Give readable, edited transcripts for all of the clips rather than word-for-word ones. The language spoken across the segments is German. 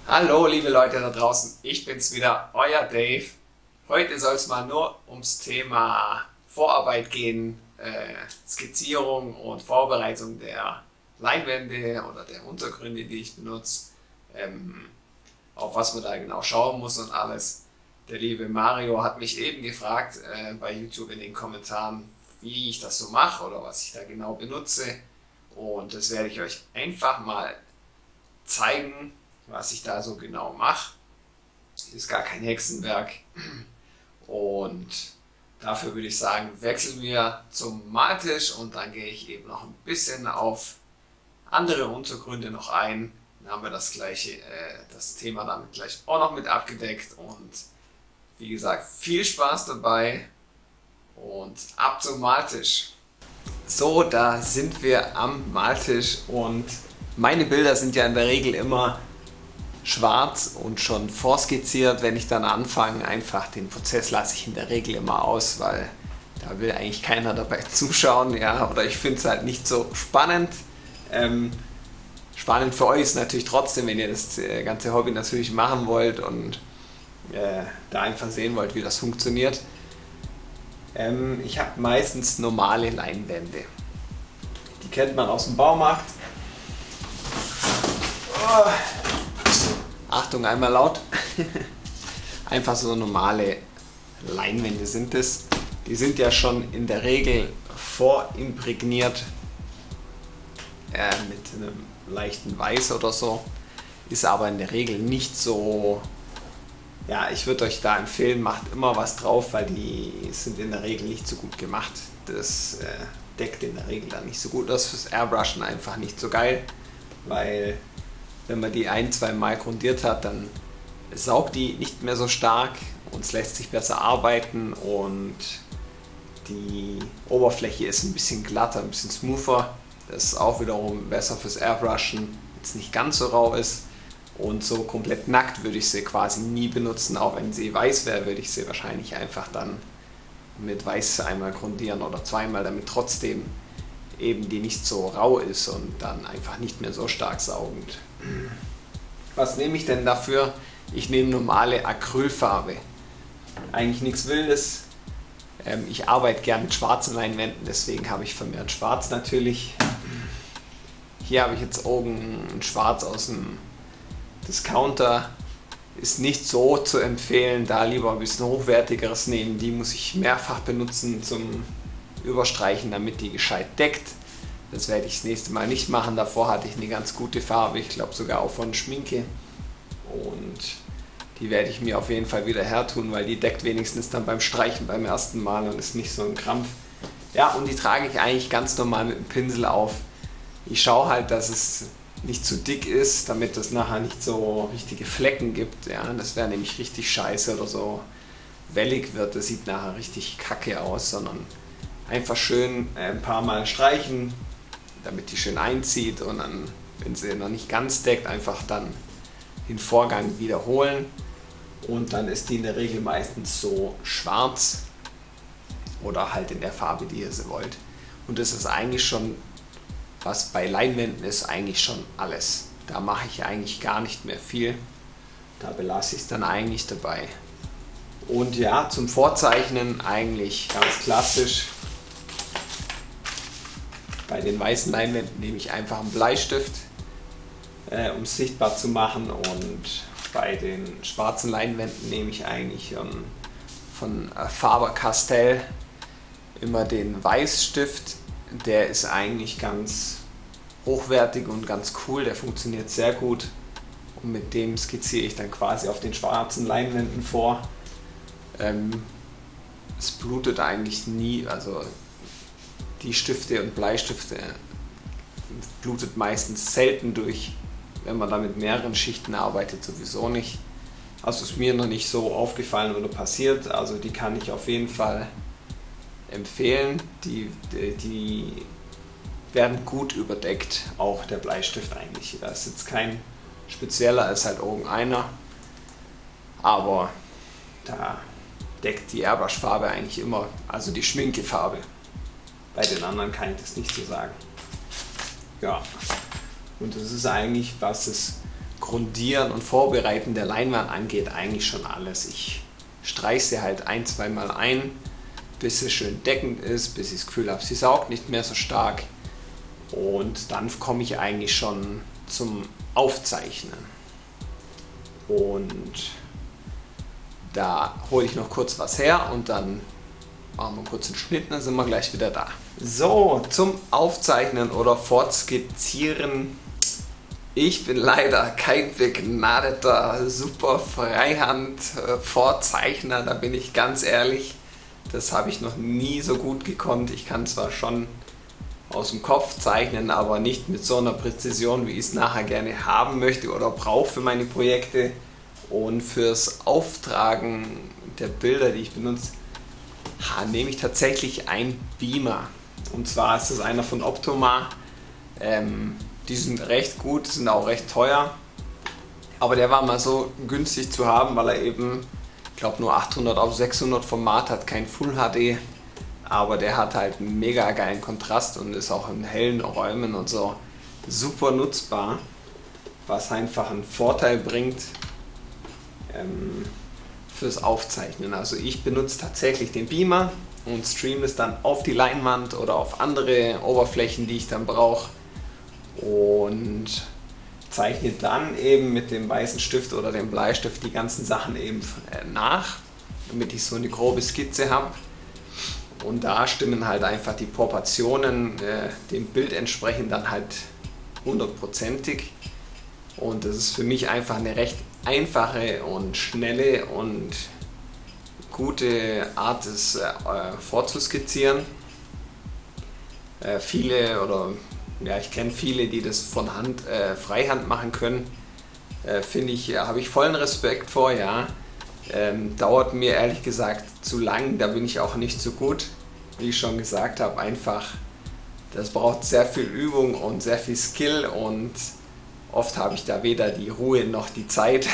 Hallo liebe Leute da draußen, ich bin's wieder, euer Dave. Heute soll es mal nur ums Thema Vorarbeit gehen, Skizzierung und Vorbereitung der Leinwände oder der Untergründe, die ich benutze, auf was man da genau schauen muss und alles. Der liebe Mario hat mich eben gefragt bei YouTube in den Kommentaren, wie ich das so mache oder was ich da genau benutze, und das werde ich euch einfach mal zeigen, was ich da so genau mache. Ist gar kein Hexenwerk. Und dafür würde ich sagen, wechseln wir zum Maltisch und dann gehe ich eben noch ein bisschen auf andere Untergründe noch ein. Dann haben wir das Thema damit gleich auch noch mit abgedeckt. Und wie gesagt, viel Spaß dabei und ab zum Maltisch. So, da sind wir am Maltisch und meine Bilder sind ja in der Regel immer schwarz und schon vorskizziert. Wenn ich dann anfange, einfach den Prozess lasse ich in der Regel immer aus, weil da will eigentlich keiner dabei zuschauen, ja, oder ich finde es halt nicht so spannend. Spannend für euch ist natürlich trotzdem, wenn ihr das ganze Hobby natürlich machen wollt und da einfach sehen wollt, wie das funktioniert. Ich habe meistens normale Leinwände. Die kennt man aus dem Baumarkt. Oh. Achtung, einmal laut. Einfach so normale Leinwände sind es. Die sind ja schon in der Regel vorimprägniert mit einem leichten Weiß oder so. Ist aber in der Regel nicht so. Ja, ich würde euch da empfehlen, macht immer was drauf, weil die sind in der Regel nicht so gut gemacht. Das deckt in der Regel dann nicht so gut. Das ist fürs Airbrushen einfach nicht so geil, weil wenn man die ein-, zweimal grundiert hat, dann saugt die nicht mehr so stark und es lässt sich besser arbeiten und die Oberfläche ist ein bisschen glatter, ein bisschen smoother. Das ist auch wiederum besser fürs Airbrushen, wenn es nicht ganz so rau ist. Und so komplett nackt würde ich sie quasi nie benutzen. Auch wenn sie weiß wäre, würde ich sie wahrscheinlich einfach dann mit Weiß einmal grundieren oder zweimal, damit trotzdem eben die nicht so rau ist und dann einfach nicht mehr so stark saugend. Was nehme ich denn dafür? Ich nehme normale Acrylfarbe. Eigentlich nichts Wildes. Ich arbeite gern mit schwarzen Leinwänden, deswegen habe ich vermehrt schwarz natürlich. Hier habe ich jetzt oben ein Schwarz aus dem Discounter. Ist nicht so zu empfehlen, da lieber ein bisschen hochwertigeres nehmen. Die muss ich mehrfach benutzen zum Überstreichen, damit die gescheit deckt. Das werde ich das nächste Mal nicht machen. Davor hatte ich eine ganz gute Farbe, ich glaube sogar auch von Schminke. Und die werde ich mir auf jeden Fall wieder hertun, weil die deckt wenigstens dann beim Streichen beim ersten Mal und ist nicht so ein Krampf. Ja, und die trage ich eigentlich ganz normal mit dem Pinsel auf. Ich schaue halt, dass es nicht zu dick ist, damit es nachher nicht so richtige Flecken gibt. Ja, das wäre nämlich richtig scheiße oder so wellig wird. Das sieht nachher richtig kacke aus, sondern einfach schön ein paar Mal streichen, damit die schön einzieht, und dann, wenn sie noch nicht ganz deckt, einfach dann den Vorgang wiederholen und dann ist die in der Regel meistens so schwarz oder halt in der Farbe, die ihr sie wollt. Und das ist eigentlich schon, was bei Leinwänden ist, eigentlich schon alles. Da mache ich eigentlich gar nicht mehr viel. Da belasse ich es dann eigentlich dabei. Und ja, zum Vorzeichnen eigentlich ganz klassisch. Bei den weißen Leinwänden nehme ich einfach einen Bleistift, um es sichtbar zu machen, und bei den schwarzen Leinwänden nehme ich eigentlich von Faber-Castell immer den Weißstift. Der ist eigentlich ganz hochwertig und ganz cool, der funktioniert sehr gut und mit dem skizziere ich dann quasi auf den schwarzen Leinwänden vor. Es blutet eigentlich nie, also die Stifte und Bleistifte blutet meistens selten durch, wenn man da mit mehreren Schichten arbeitet, sowieso nicht. Also ist mir noch nicht so aufgefallen oder passiert, also die kann ich auf jeden Fall empfehlen. Die werden gut überdeckt, auch der Bleistift eigentlich. Da ist jetzt kein spezieller, ist halt oben einer, aber da deckt die Airbrush-Farbe eigentlich immer, also die Schminkefarbe. Bei den anderen kann ich das nicht so sagen. Ja, und das ist eigentlich, was es Grundieren und Vorbereiten der Leinwand angeht, eigentlich schon alles. Ich streiche sie halt ein-, zweimal ein, bis sie schön deckend ist, bis ich das Gefühl habe, sie saugt nicht mehr so stark. Und dann komme ich eigentlich schon zum Aufzeichnen. Und da hole ich noch kurz was her und dann machen wir kurz einen Schnitt, dann sind wir gleich wieder da. So, zum Aufzeichnen oder Fortskizzieren. Ich bin leider kein begnadeter super Freihand-Vorzeichner, da bin ich ganz ehrlich. Das habe ich noch nie so gut gekonnt. Ich kann zwar schon aus dem Kopf zeichnen, aber nicht mit so einer Präzision, wie ich es nachher gerne haben möchte oder brauche für meine Projekte. Und fürs Auftragen der Bilder, die ich benutze, nehme ich tatsächlich einen Beamer. Und zwar ist das einer von Optoma. Die sind recht gut, sind auch recht teuer. Aber der war mal so günstig zu haben, weil er eben, ich glaube, nur 800 auf 600 Format hat, kein Full HD. Aber der hat halt einen mega geilen Kontrast und ist auch in hellen Räumen und so super nutzbar. Was einfach einen Vorteil bringt fürs Aufzeichnen. Also ich benutze tatsächlich den Beamer und streame es dann auf die Leinwand oder auf andere Oberflächen, die ich dann brauche, und zeichne dann eben mit dem weißen Stift oder dem Bleistift die ganzen Sachen eben nach, damit ich so eine grobe Skizze habe. Und da stimmen halt einfach die Proportionen dem Bild entsprechend dann halt hundertprozentig. Und das ist für mich einfach eine recht einfache und schnelle und gute Art, das vorzuskizzieren. Ich kenne viele, die das von Hand, Freihand machen können. Habe ich vollen Respekt vor, ja. Dauert mir ehrlich gesagt zu lang, da bin ich auch nicht so gut. Wie ich schon gesagt habe, einfach, das braucht sehr viel Übung und sehr viel Skill und oft habe ich da weder die Ruhe noch die Zeit.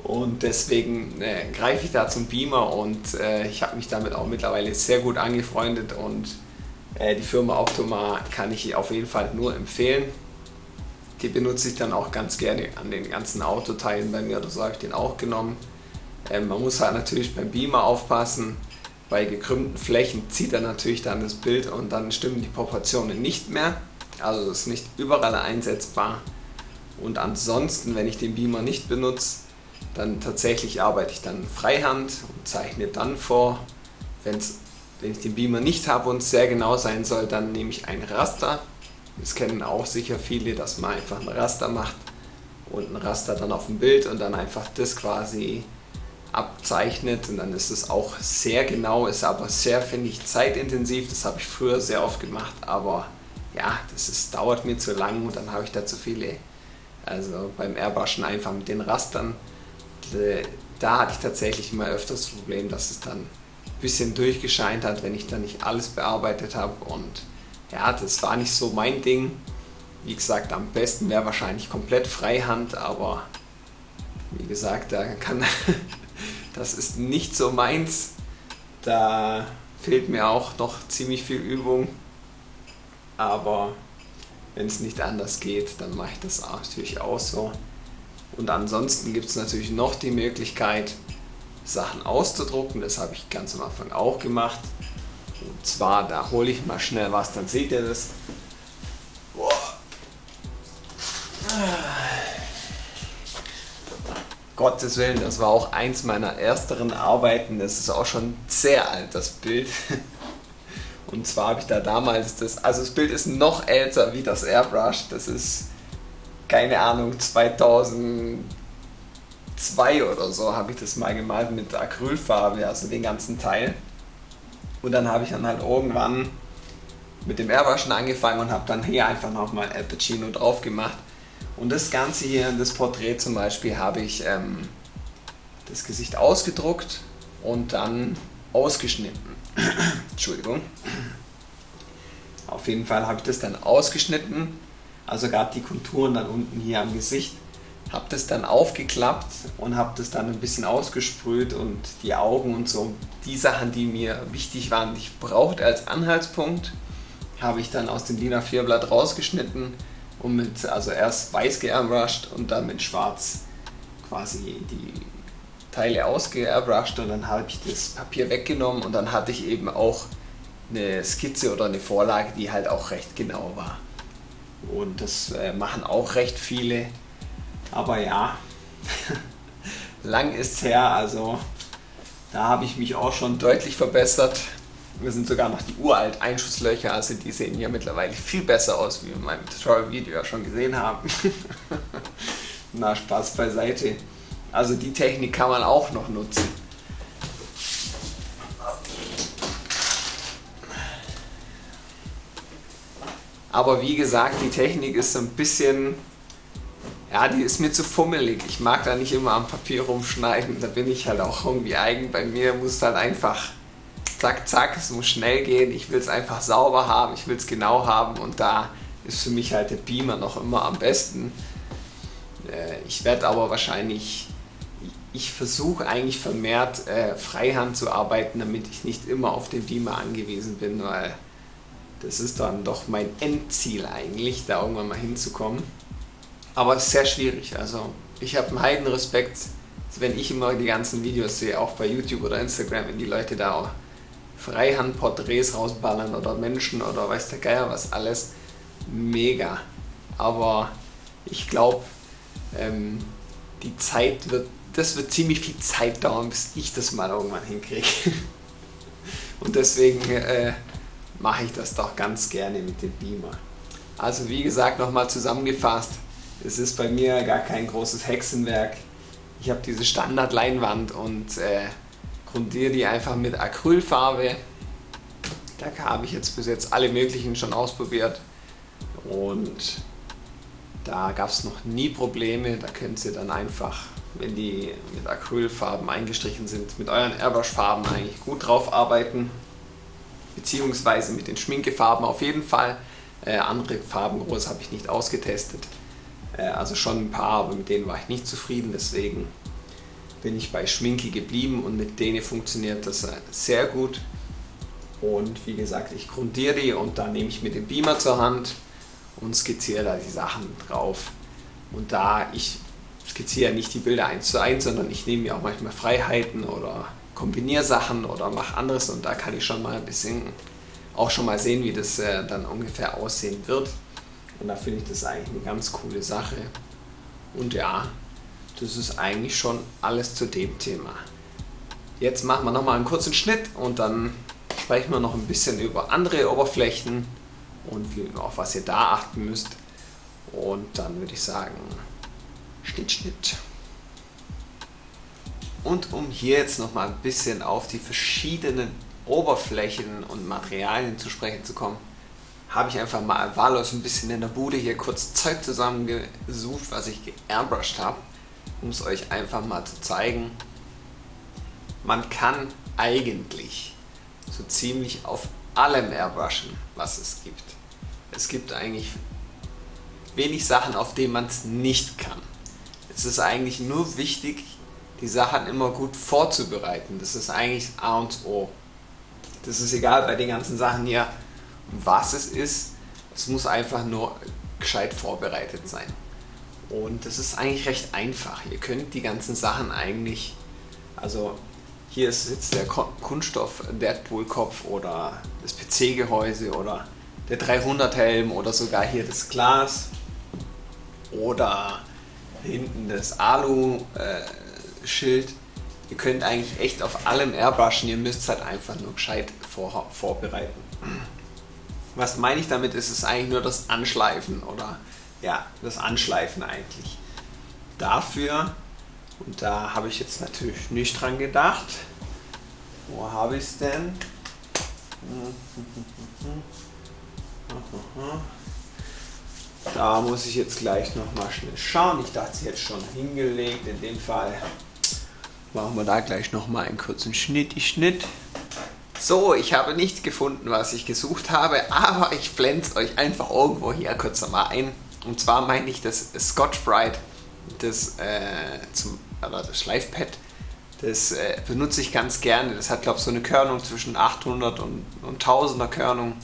Und deswegen greife ich da zum Beamer und ich habe mich damit auch mittlerweile sehr gut angefreundet und die Firma Optoma kann ich auf jeden Fall nur empfehlen. Die benutze ich dann auch ganz gerne an den ganzen Autoteilen bei mir, oder so habe ich den auch genommen. Man muss halt natürlich beim Beamer aufpassen, bei gekrümmten Flächen zieht er natürlich dann das Bild und dann stimmen die Proportionen nicht mehr. Also es ist nicht überall einsetzbar. Und ansonsten, wenn ich den Beamer nicht benutze, dann tatsächlich arbeite ich dann Freihand und zeichne dann vor. Wenn ich den Beamer nicht habe und es sehr genau sein soll, dann nehme ich ein Raster. Das kennen auch sicher viele, dass man einfach ein Raster macht und ein Raster dann auf dem Bild und dann einfach das quasi abzeichnet, und dann ist es auch sehr genau, ist aber sehr, finde ich, zeitintensiv. Das habe ich früher sehr oft gemacht, aber ja, dauert mir zu lang und dann habe ich da zu viele. Also beim Airbrushen einfach mit den Rastern, da hatte ich tatsächlich immer öfters das Problem, dass es dann ein bisschen durchgescheint hat, wenn ich dann nicht alles bearbeitet habe, und ja, das war nicht so mein Ding. Wie gesagt, am besten wäre wahrscheinlich komplett Freihand, aber wie gesagt, das ist nicht so meins. Da fehlt mir auch noch ziemlich viel Übung, aber wenn es nicht anders geht, dann mache ich das natürlich auch so. Und ansonsten gibt es natürlich noch die Möglichkeit, Sachen auszudrucken. Das habe ich ganz am Anfang auch gemacht. Und zwar, da hole ich mal schnell was, dann seht ihr das. Boah. Gottes Willen, das war auch eins meiner ersteren Arbeiten. Das ist auch schon sehr alt, das Bild. Und zwar habe ich da damals das Bild ist noch älter wie das Airbrush. Das ist, keine Ahnung, 2002 oder so habe ich das mal gemalt mit Acrylfarbe, also den ganzen Teil. Und dann habe ich dann halt irgendwann mit dem Airbrushen angefangen und habe dann hier einfach nochmal Al Pacino drauf gemacht. Und das Ganze hier, das Porträt zum Beispiel, habe ich das Gesicht ausgedruckt und dann ausgeschnitten. Entschuldigung. Auf jeden Fall habe ich das dann ausgeschnitten, also gerade die Konturen dann unten hier am Gesicht, habe das dann aufgeklappt und habe das dann ein bisschen ausgesprüht und die Augen und so, die Sachen, die mir wichtig waren, die ich brauchte als Anhaltspunkt, habe ich dann aus dem DIN A4 Blatt rausgeschnitten und also erst weiß geairbrushed und dann mit schwarz quasi die Teile ausgeairbrushed, und dann habe ich das Papier weggenommen und dann hatte ich eben auch eine Skizze oder eine Vorlage, die halt auch recht genau war. Und das machen auch recht viele, aber ja, lang ist her, also da habe ich mich auch schon deutlich verbessert. Wir sind sogar noch die uralt Einschusslöcher, also die sehen hier mittlerweile viel besser aus, wie wir in meinem Tutorial-Video ja schon gesehen haben. Na, Spaß beiseite. Also die Technik kann man auch noch nutzen. Aber wie gesagt, die Technik ist so ein bisschen, ja, die ist mir zu fummelig. Ich mag da nicht immer am Papier rumschneiden, da bin ich halt auch irgendwie eigen. Bei mir muss halt einfach zack, zack, es muss schnell gehen. Ich will es einfach sauber haben, ich will es genau haben, und da ist für mich halt der Beamer noch immer am besten. Ich werde aber wahrscheinlich, ich versuche eigentlich vermehrt Freihand zu arbeiten, damit ich nicht immer auf den Beamer angewiesen bin, weil das ist dann doch mein Endziel eigentlich, da irgendwann mal hinzukommen. Aber es ist sehr schwierig, also ich habe einen Heidenrespekt, wenn ich immer die ganzen Videos sehe, auch bei YouTube oder Instagram, wenn die Leute da auch Freihand-Porträts rausballern oder Menschen oder weiß der Geier was alles, mega. Aber ich glaube, die Zeit das wird ziemlich viel Zeit dauern, bis ich das mal irgendwann hinkriege. Und deswegen mache ich das doch ganz gerne mit dem Beamer. Also wie gesagt, nochmal zusammengefasst, es ist bei mir gar kein großes Hexenwerk. Ich habe diese Standardleinwand und grundiere die einfach mit Acrylfarbe. Da habe ich jetzt bis jetzt alle möglichen schon ausprobiert und da gab es noch nie Probleme. Da könnt ihr dann einfach, wenn die mit Acrylfarben eingestrichen sind, mit euren Airbrush-Farben eigentlich gut drauf arbeiten, beziehungsweise mit den Schminkefarben auf jeden Fall. Andere Farben groß habe ich nicht ausgetestet, also schon ein paar, aber mit denen war ich nicht zufrieden, deswegen bin ich bei Schminke geblieben und mit denen funktioniert das sehr gut. Und wie gesagt, ich grundiere die und dann nehme ich mir den Beamer zur Hand und skizziere da die Sachen drauf. Und da ich skizziere nicht die Bilder 1:1, sondern ich nehme mir auch manchmal Freiheiten oder kombiniere Sachen oder mache anderes, und da kann ich schon mal ein bisschen auch schon mal sehen, wie das dann ungefähr aussehen wird. Und da finde ich das eigentlich eine ganz coole Sache. Und ja, das ist eigentlich schon alles zu dem Thema. Jetzt machen wir nochmal einen kurzen Schnitt und dann sprechen wir noch ein bisschen über andere Oberflächen und auf was ihr da achten müsst. Und dann würde ich sagen, Schnitt, Schnitt. Und um hier jetzt nochmal ein bisschen auf die verschiedenen Oberflächen und Materialien zu sprechen zu kommen, habe ich einfach mal wahllos ein bisschen in der Bude hier kurz Zeug zusammengesucht, was ich geairbrushed habe, um es euch einfach mal zu zeigen. Man kann eigentlich so ziemlich auf allem airbrushen, was es gibt. Es gibt eigentlich wenig Sachen, auf denen man es nicht kann. Es ist eigentlich nur wichtig, die Sachen immer gut vorzubereiten. Das ist eigentlich A und O. Das ist egal bei den ganzen Sachen hier, was es ist. Es muss einfach nur gescheit vorbereitet sein. Und das ist eigentlich recht einfach. Ihr könnt die ganzen Sachen eigentlich, also hier ist jetzt der Kunststoff Deadpool-Kopf oder das PC-Gehäuse oder der 300-Helm oder sogar hier das Glas oder hinten das Alu-Schild. Ihr könnt eigentlich echt auf allem airbrushen, ihr müsst es halt einfach nur gescheit vorbereiten. Was meine ich damit? Ist es eigentlich nur das Anschleifen oder ja, das Anschleifen eigentlich. Dafür, und da habe ich jetzt natürlich nicht dran gedacht, wo habe ich es denn? Da muss ich jetzt gleich nochmal schnell schauen. Ich dachte, sie hätte schon hingelegt. In dem Fall machen wir da gleich nochmal einen kurzen Schnitt. So, ich habe nicht gefunden, was ich gesucht habe, aber ich blende es euch einfach irgendwo hier kurz nochmal ein. Und zwar meine ich das Scotch-Brite, das Schleifpad. Das benutze ich ganz gerne. Das hat, glaube ich, so eine Körnung zwischen 800 und 1000er Körnung.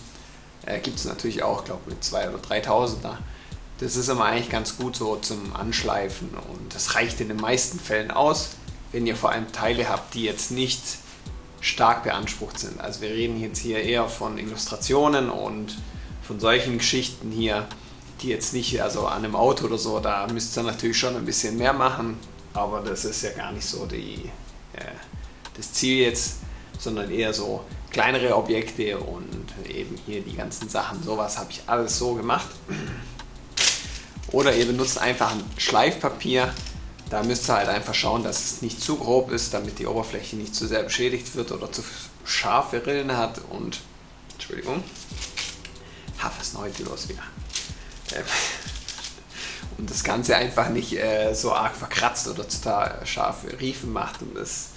Gibt es natürlich auch, glaube ich, mit 2 oder 3000er. Das ist immer eigentlich ganz gut so zum Anschleifen und das reicht in den meisten Fällen aus, wenn ihr vor allem Teile habt, die jetzt nicht stark beansprucht sind. Also wir reden jetzt hier eher von Illustrationen und von solchen Geschichten hier, die jetzt nicht, also an einem Auto oder so, da müsst ihr natürlich schon ein bisschen mehr machen, aber das ist ja gar nicht so das Ziel jetzt, sondern eher so kleinere Objekte und eben hier die ganzen Sachen. Sowas habe ich alles so gemacht. Oder ihr benutzt einfach ein Schleifpapier. Da müsst ihr halt einfach schauen, dass es nicht zu grob ist, damit die Oberfläche nicht zu sehr beschädigt wird oder zu scharfe Rillen hat. Und, Entschuldigung, was ist heute los wieder? Und das Ganze einfach nicht so arg verkratzt oder total scharfe Riefen macht. Und das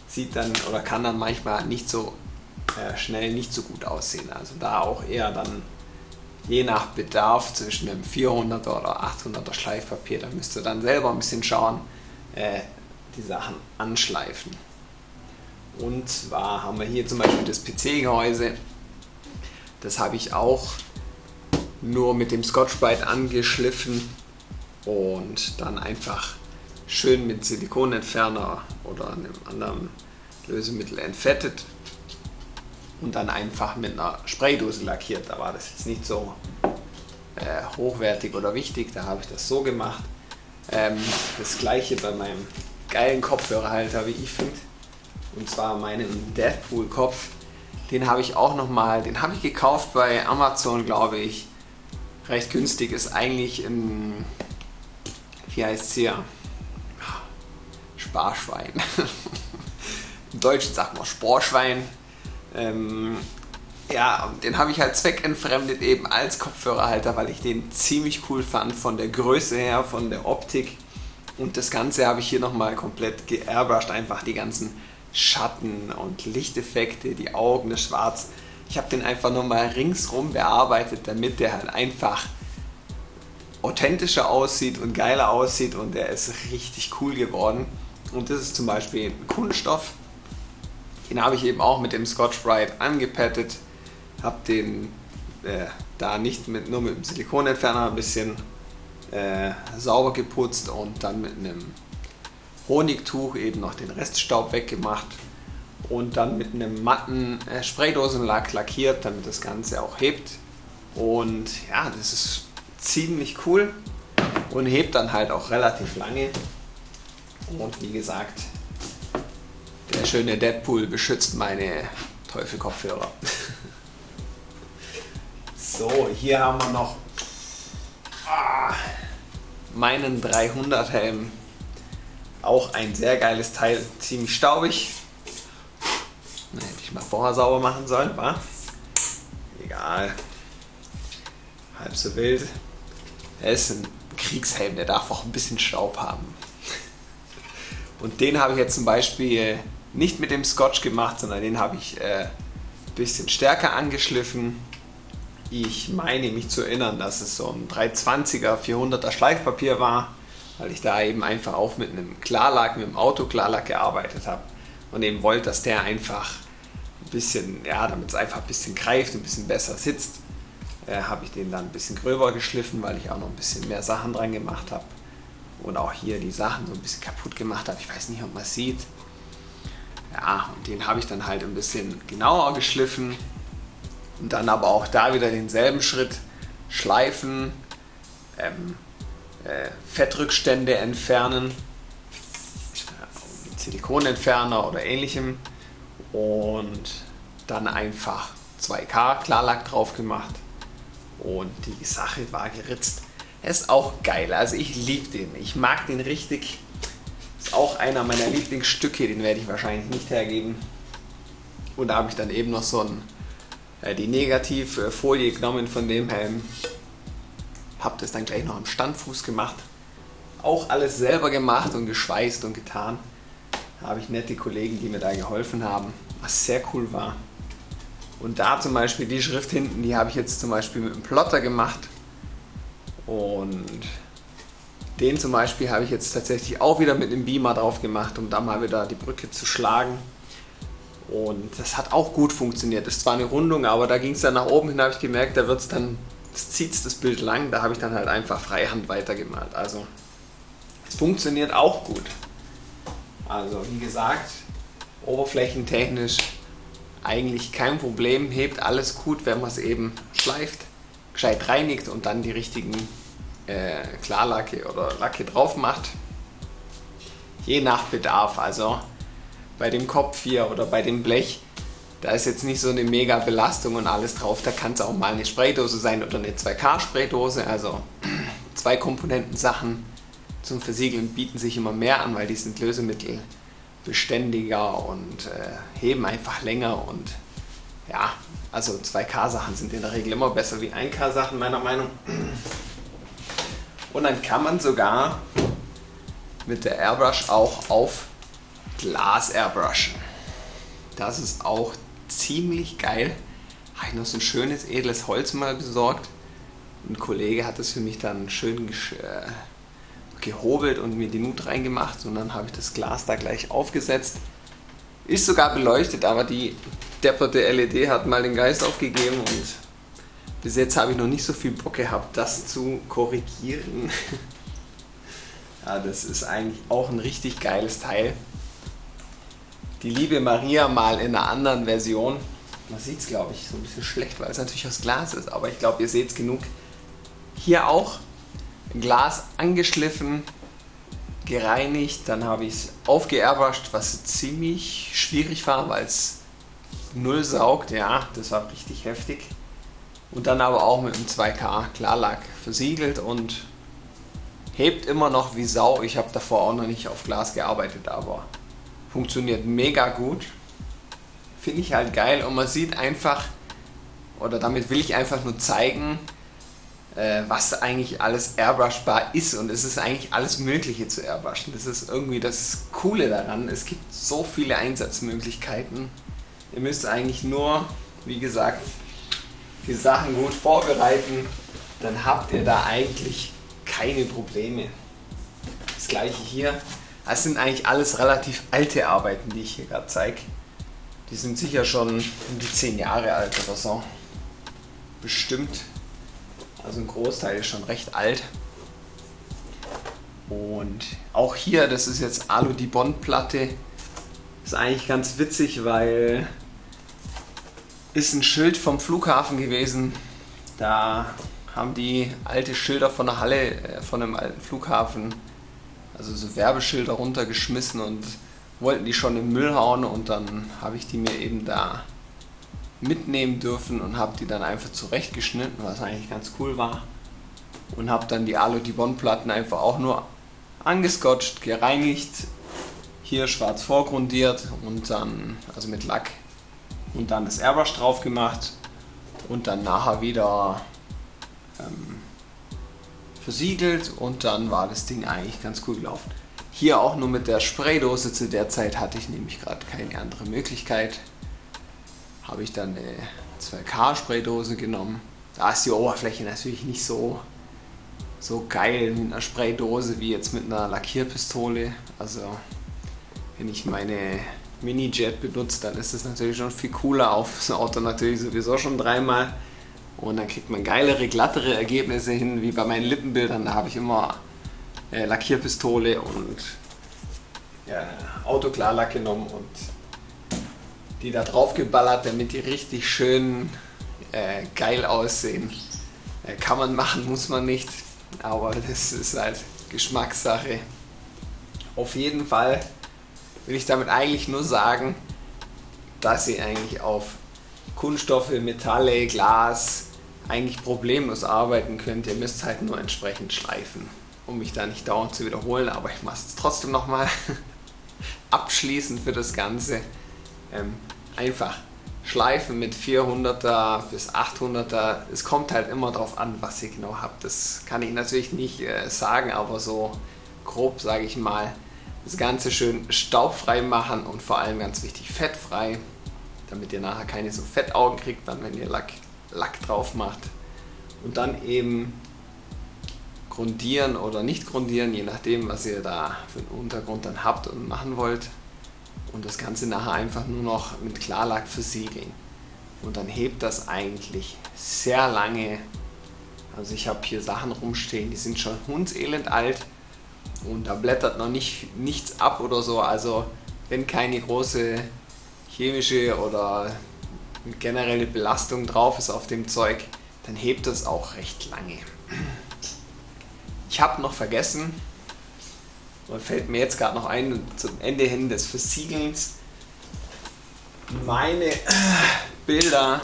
sieht dann oder kann dann manchmal nicht so schnell nicht so gut aussehen. Also da auch eher dann je nach Bedarf zwischen einem 400er oder 800er Schleifpapier, da müsst ihr dann selber ein bisschen schauen, die Sachen anschleifen. Und zwar haben wir hier zum Beispiel das PC-Gehäuse, das habe ich auch nur mit dem Scotch-Brite angeschliffen und dann einfach schön mit Silikonentferner oder einem anderen Lösemittel entfettet und dann einfach mit einer Spraydose lackiert. Da war das jetzt nicht so hochwertig oder wichtig, da habe ich das so gemacht. Das gleiche bei meinem geilen Kopfhörerhalter, wie ich finde, und zwar meinem Deadpool-Kopf. Den habe ich auch nochmal, den habe ich gekauft bei Amazon, glaube ich, recht günstig, ist eigentlich ein, wie heißt es hier, Sparschwein. Im Deutschen sagt man Sporschwein. Ja, den habe ich halt zweckentfremdet eben als Kopfhörerhalter, weil ich den ziemlich cool fand von der Größe her, von der Optik. Und das Ganze habe ich hier nochmal komplett geairbrushed, einfach die ganzen Schatten und Lichteffekte, die Augen, das Schwarz. Ich habe den einfach nochmal ringsrum bearbeitet, damit der halt einfach authentischer aussieht und geiler aussieht, und der ist richtig cool geworden. Und das ist zum Beispiel ein Kunststoff. Den habe ich eben auch mit dem Scotch-Brite angepettet, habe den da nicht nur mit dem Silikonentferner ein bisschen sauber geputzt und dann mit einem Honigtuch eben noch den Reststaub weggemacht und dann mit einem matten Spraydosenlack lackiert, damit das Ganze auch hebt. Und ja, das ist ziemlich cool und hebt dann halt auch relativ lange. Und wie gesagt, der schöne Deadpool beschützt meine Teufel-Kopfhörer. So, hier haben wir noch meinen 300 Helm. Auch ein sehr geiles Teil, ziemlich staubig. Hätte ich mal vorher sauber machen sollen, wa? Egal. Halb so wild. Er ist ein Kriegshelm, der darf auch ein bisschen Staub haben. Und den habe ich jetzt zum Beispiel nicht mit dem Scotch gemacht, sondern den habe ich ein bisschen stärker angeschliffen. Ich meine mich zu erinnern, dass es so ein 320er 400er Schleifpapier war, weil ich da eben einfach auch mit einem Klarlack, mit dem Autoklarlack gearbeitet habe und eben wollte, dass der einfach ein bisschen, ja, damit es einfach ein bisschen greift, ein bisschen besser sitzt, habe ich den dann ein bisschen gröber geschliffen, weil ich auch noch ein bisschen mehr Sachen dran gemacht habe und auch hier die Sachen so ein bisschen kaputt gemacht habe. Ich weiß nicht, ob man es sieht. Ja, und den habe ich dann halt ein bisschen genauer geschliffen und dann aber auch da wieder denselben Schritt schleifen, Fettrückstände entfernen, mit Silikonentferner oder ähnlichem, und dann einfach 2K Klarlack drauf gemacht und die Sache war geritzt. Er ist auch geil, also ich liebe den, ich mag den richtig. Ist auch einer meiner Lieblingsstücke, den werde ich wahrscheinlich nicht hergeben. Und da habe ich dann eben noch so die Negativfolie genommen von dem Helm. Habe das dann gleich noch am Standfuß gemacht. Auch alles selber gemacht und geschweißt und getan. Da habe ich nette Kollegen, die mir da geholfen haben, was sehr cool war. Und da zum Beispiel die Schrift hinten, die habe ich jetzt zum Beispiel mit einem Plotter gemacht. Und den zum Beispiel habe ich jetzt tatsächlich auch wieder mit einem Beamer drauf gemacht, um da mal wieder die Brücke zu schlagen. Und das hat auch gut funktioniert. Das ist zwar eine Rundung, aber da ging es dann nach oben hin, habe ich gemerkt, da wird es dann jetzt zieht das Bild lang, da habe ich dann halt einfach freihand weitergemalt. Also es funktioniert auch gut. Also wie gesagt, oberflächentechnisch eigentlich kein Problem, hebt alles gut, wenn man es eben schleift, gescheit reinigt und dann die richtigen Klarlacke oder Lacke drauf macht. Je nach Bedarf, also bei dem Kopf hier oder bei dem Blech, da ist jetzt nicht so eine mega Belastung und alles drauf, da kann es auch mal eine Spraydose sein oder eine 2K Spraydose, also 2 Komponenten Sachen zum Versiegeln bieten sich immer mehr an, weil die sind lösemittelbeständiger und heben einfach länger und ja, also 2K Sachen sind in der Regel immer besser wie 1K Sachen meiner Meinung nach. Und dann kann man sogar mit der Airbrush auch auf Glas airbrushen. Das ist auch ziemlich geil. Habe ich noch so ein schönes edles Holz mal besorgt. Ein Kollege hat das für mich dann schön gehobelt und mir die Nut reingemacht und dann habe ich das Glas da gleich aufgesetzt. Ist sogar beleuchtet, aber die depperte LED hat mal den Geist aufgegeben und bis jetzt habe ich noch nicht so viel Bock gehabt, das zu korrigieren. Ja, das ist eigentlich auch ein richtig geiles Teil. Die liebe Maria mal in einer anderen Version. Man sieht es, glaube ich, so ein bisschen schlecht, weil es natürlich aus Glas ist, aber ich glaube, ihr seht es genug. Hier auch Glas angeschliffen, gereinigt, dann habe ich es aufgeairbrushed, was ziemlich schwierig war, weil es null saugt. Ja, das war richtig heftig. Und dann aber auch mit einem 2K Klarlack versiegelt und hebt immer noch wie Sau. Ich habe davor auch noch nicht auf Glas gearbeitet, aber funktioniert mega gut. Finde ich halt geil und man sieht einfach, oder damit will ich einfach nur zeigen, was eigentlich alles airbrushbar ist und es ist eigentlich alles Mögliche zu airbrushen. Das ist irgendwie das Coole daran. Es gibt so viele Einsatzmöglichkeiten. Ihr müsst eigentlich nur, wie gesagt, die Sachen gut vorbereiten, dann habt ihr da eigentlich keine Probleme. Das gleiche hier. Das sind eigentlich alles relativ alte Arbeiten, die ich hier gerade zeige. Die sind sicher schon um die 10 Jahre alt oder so. Bestimmt. Also ein Großteil ist schon recht alt. Und auch hier, das ist jetzt Alu-Dibond-Platte. Ist eigentlich ganz witzig, weil ist ein Schild vom Flughafen gewesen. Da haben die alte Schilder von der Halle, von einem alten Flughafen, also so Werbeschilder runtergeschmissen und wollten die schon im Müll hauen und dann habe ich die mir eben da mitnehmen dürfen und habe die dann einfach zurechtgeschnitten, was eigentlich ganz cool war. Und habe dann die Alu-Dibond-Platten einfach auch nur angescotcht, gereinigt, hier schwarz vorgrundiert und dann, also mit Lack, und dann das Airbrush drauf gemacht und dann nachher wieder versiegelt und dann war das Ding eigentlich ganz cool gelaufen. Hier auch nur mit der Spraydose, zu der Zeit hatte ich nämlich gerade keine andere Möglichkeit. Habe ich dann eine 2K Spraydose genommen. Da ist die Oberfläche natürlich nicht so geil mit einer Spraydose wie jetzt mit einer Lackierpistole. Also wenn ich meine Mini-Jet benutze, dann ist das natürlich schon viel cooler, auf das Auto natürlich sowieso schon 3-mal. Und dann kriegt man geilere, glattere Ergebnisse hin, wie bei meinen Lippenbildern. Da habe ich immer Lackierpistole und Autoklarlack genommen und die da drauf geballert, damit die richtig schön geil aussehen. Kann man machen, muss man nicht, aber das ist halt Geschmackssache. Auf jeden Fall will ich damit eigentlich nur sagen, dass ihr eigentlich auf Kunststoffe, Metalle, Glas eigentlich problemlos arbeiten könnt. Ihr müsst halt nur entsprechend schleifen, um mich da nicht dauernd zu wiederholen, aber ich mache es trotzdem nochmal. Abschließend für das Ganze einfach schleifen mit 400er bis 800er. Es kommt halt immer darauf an, was ihr genau habt. Das kann ich natürlich nicht sagen, aber so grob sage ich mal, das Ganze schön staubfrei machen und vor allem ganz wichtig fettfrei, damit ihr nachher keine so Fettaugen kriegt, dann wenn ihr Lack drauf macht. Und dann eben grundieren oder nicht grundieren, je nachdem, was ihr da für einen Untergrund dann habt und machen wollt. Und das Ganze nachher einfach nur noch mit Klarlack versiegeln. Und dann hebt das eigentlich sehr lange Also ich habe hier Sachen rumstehen, die sind schon hundselend alt und da blättert noch nichts ab oder so. Also wenn keine große chemische oder generelle Belastung drauf ist auf dem Zeug, dann hebt es auch recht lange. Ich habe noch vergessen, und fällt mir jetzt gerade noch ein, zum Ende hin des Versiegelns, meine Bilder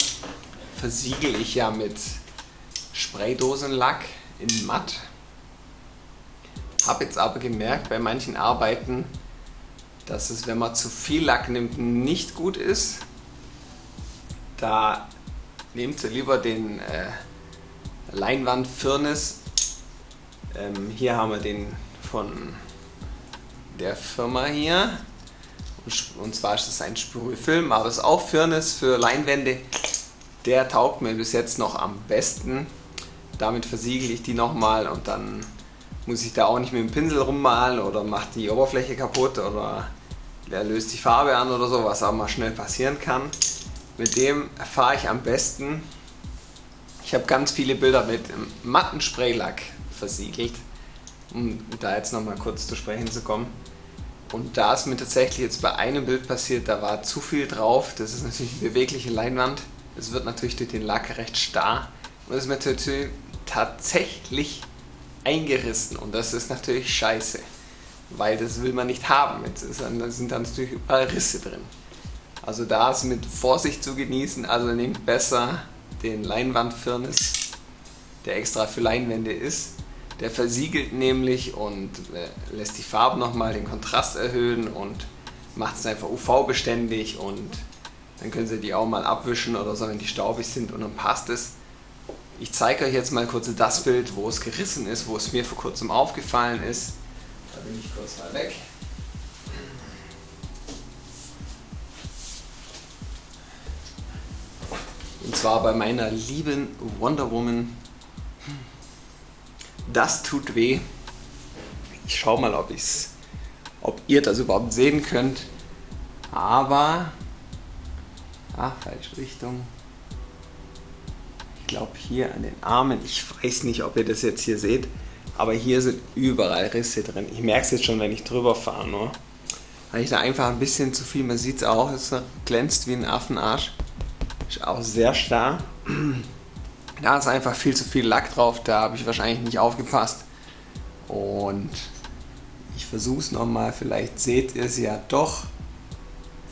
versiegel ich ja mit Spraydosenlack in matt. Habe jetzt aber gemerkt bei manchen Arbeiten, dass es, wenn man zu viel Lack nimmt, nicht gut ist. Da nehmt ihr lieber den Leinwandfirnis. Hier haben wir den von der Firma hier. Und zwar ist es ein Sprühfilm, aber es ist auch Firnis für Leinwände. Der taugt mir bis jetzt noch am besten. Damit versiegel ich die nochmal und dann muss ich da auch nicht mit dem Pinsel rummalen oder macht die Oberfläche kaputt oder der löst die Farbe an oder so, was auch mal schnell passieren kann. Mit dem fahre ich am besten. Ich habe ganz viele Bilder mit matten Spraylack versiegelt, um da jetzt nochmal kurz zu sprechen zu kommen. Und da ist mir tatsächlich jetzt bei einem Bild passiert, da war zu viel drauf. Das ist natürlich eine bewegliche Leinwand. Es wird natürlich durch den Lack recht starr und es ist mir tatsächlich eingerissen und das ist natürlich scheiße, weil das will man nicht haben. Da sind dann natürlich überall Risse drin. Also da ist mit Vorsicht zu genießen, also nehmt besser den Leinwandfirnis, der extra für Leinwände ist. Der versiegelt nämlich und lässt die Farbe nochmal den Kontrast erhöhen und macht es einfach UV-beständig und dann können Sie die auch mal abwischen oder so, wenn die staubig sind und dann passt es. Ich zeige euch jetzt mal kurz das Bild, wo es gerissen ist, wo es mir vor kurzem aufgefallen ist. Da bin ich kurz mal weg. Und zwar bei meiner lieben Wonder Woman. Das tut weh. Ich schaue mal, ob ihr das überhaupt sehen könnt. Aber falsche Richtung. Ich glaube hier an den Armen. Ich weiß nicht, ob ihr das jetzt hier seht. Aber hier sind überall Risse drin. Ich merke es jetzt schon, wenn ich drüber fahre. Nur weil ich da einfach ein bisschen zu viel. Man sieht es auch. Es glänzt wie ein Affenarsch. Ist auch sehr starr. Da ist einfach viel zu viel Lack drauf, da habe ich wahrscheinlich nicht aufgepasst. Und ich versuche es nochmal, vielleicht seht ihr es ja doch,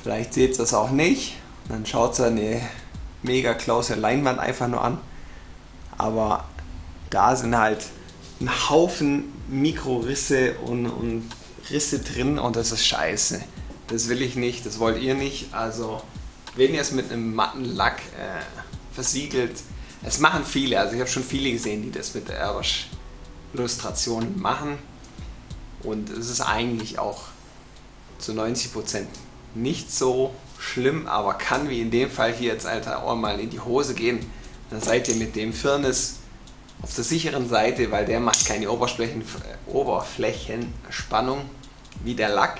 vielleicht seht ihr es auch nicht. Dann schaut ihr eine mega close Leinwand einfach nur an. Aber da sind halt ein Haufen Mikrorisse und Risse drin und das ist scheiße. Das will ich nicht, das wollt ihr nicht. Also wenn ihr es mit einem matten Lack versiegelt, es machen viele, also ich habe schon viele gesehen, die das mit der Airbrush-Illustrationen machen und es ist eigentlich auch zu 90% nicht so schlimm, aber kann wie in dem Fall hier jetzt Alter auch mal in die Hose gehen. Dann seid ihr mit dem Firnis auf der sicheren Seite, weil der macht keine Oberflächenspannung wie der Lack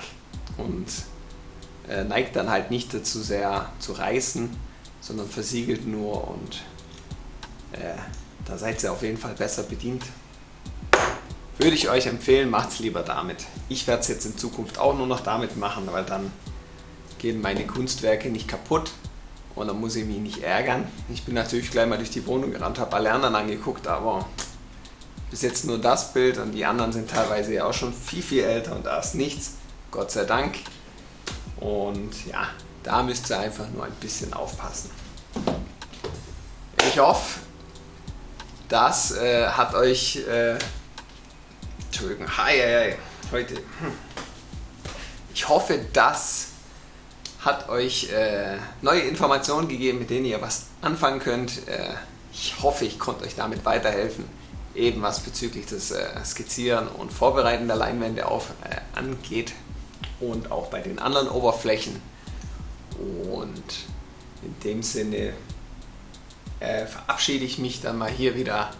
und neigt dann halt nicht dazu sehr zu reißen, sondern versiegelt nur und da seid ihr auf jeden Fall besser bedient. Würde ich euch empfehlen, macht es lieber damit. Ich werde es jetzt in Zukunft auch nur noch damit machen, weil dann gehen meine Kunstwerke nicht kaputt und dann muss ich mich nicht ärgern. Ich bin natürlich gleich mal durch die Wohnung gerannt, habe alle anderen angeguckt, aber bis jetzt nur das Bild und die anderen sind teilweise ja auch schon viel älter und da ist nichts, Gott sei Dank. Und ja, da müsst ihr einfach nur ein bisschen aufpassen. Ich hoffe, das hat euch, Entschuldigung, heute, ich hoffe, das hat euch neue Informationen gegeben, mit denen ihr was anfangen könnt. Ich hoffe, ich konnte euch damit weiterhelfen, eben was bezüglich des Skizzieren und Vorbereiten der Leinwände angeht und auch bei den anderen Oberflächen. Und in dem Sinne verabschiede ich mich dann mal hier wieder.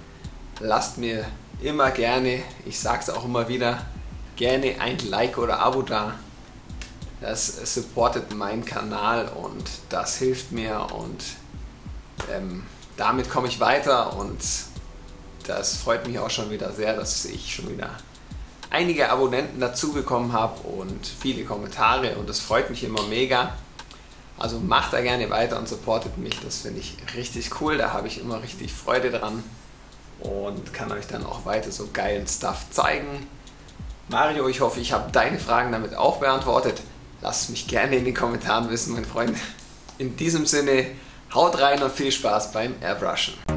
Lasst mir immer gerne, ich sage es auch immer wieder, gerne ein Like oder Abo da. Das supportet meinen Kanal und das hilft mir und damit komme ich weiter und das freut mich auch schon wieder sehr, dass ich schon wieder einige Abonnenten dazu bekommen habe und viele Kommentare und das freut mich immer mega. Also macht da gerne weiter und supportet mich, das finde ich richtig cool, da habe ich immer richtig Freude dran und kann euch dann auch weiter so geilen Stuff zeigen. Mario, ich hoffe, ich habe deine Fragen damit auch beantwortet. Lasst mich gerne in den Kommentaren wissen, mein Freund. In diesem Sinne, haut rein und viel Spaß beim Airbrushen.